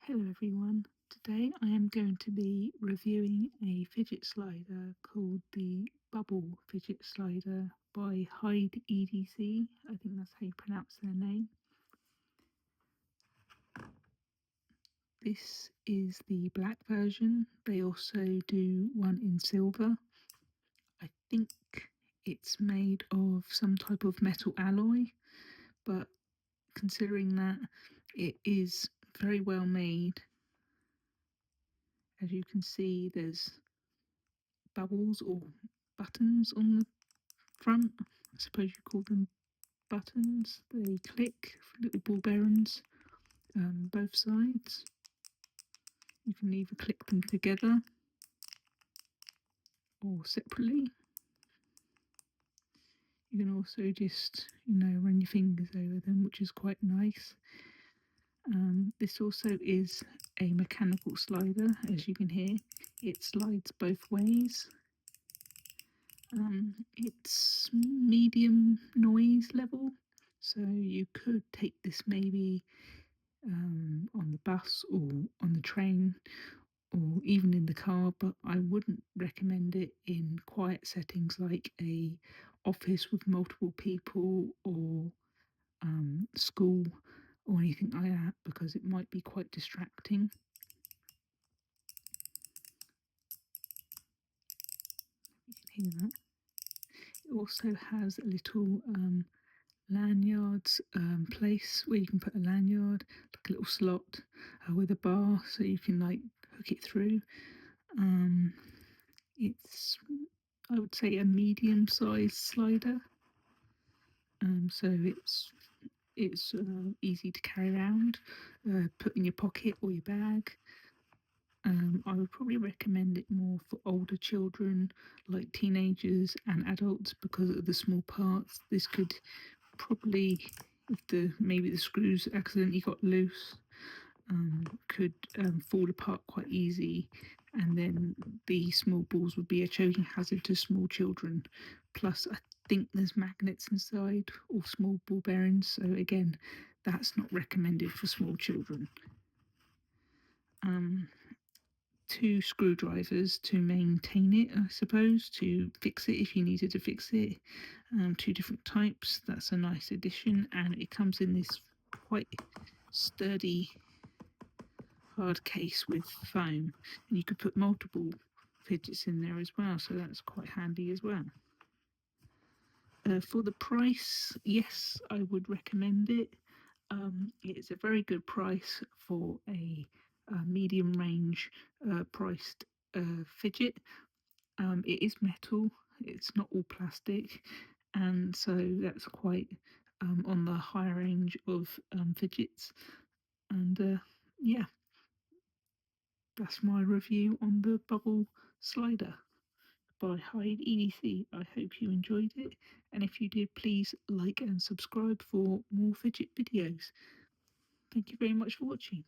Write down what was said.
Hello everyone, today I am going to be reviewing a fidget slider called the Bubble Fidget Slider by HIDEDC. I think that's how you pronounce their name. This is the black version. They also do one in silver. I think it's made of some type of metal alloy, but considering that it is very well made, as you can see there's bubbles or buttons on the front. I suppose you call them buttons. They click, little ball bearings, both sides. You can either click them together or separately. You can also just, run your fingers over them, which is quite nice. This also is a mechanical slider, as you can hear. It slides both ways. It's medium noise level, so you could take this maybe on the bus or on the train or even in the car, but I wouldn't recommend it in quiet settings like a office with multiple people or school or anything like that, because it might be quite distracting. You can hear that. It also has a little lanyards place where you can put a lanyard, like a little slot with a bar, so you can like hook it through. It's, I would say, a medium-sized slider, so it's easy to carry around, put in your pocket or your bag. I would probably recommend it more for older children, like teenagers and adults, because of the small parts. This could probably, if maybe the screws accidentally got loose, could fall apart quite easy, and then the small balls would be a choking hazard to small children. Plus, I think there's magnets inside or small ball bearings, so again, that's not recommended for small children. Two screwdrivers to maintain it, I suppose, to fix it if you needed to fix it. Two different types. That's a nice addition, and it comes in this quite sturdy hard case with foam, and you could put multiple fidgets in there as well, so that's quite handy as well. For the price, yes, I would recommend it. It's a very good price for a medium range priced fidget. It is metal, it's not all plastic, and so that's quite on the higher range of fidgets. And yeah, that's my review on the Bubble Slider by HIDEDC. I hope you enjoyed it, and if you did, please like and subscribe for more fidget videos. Thank you very much for watching.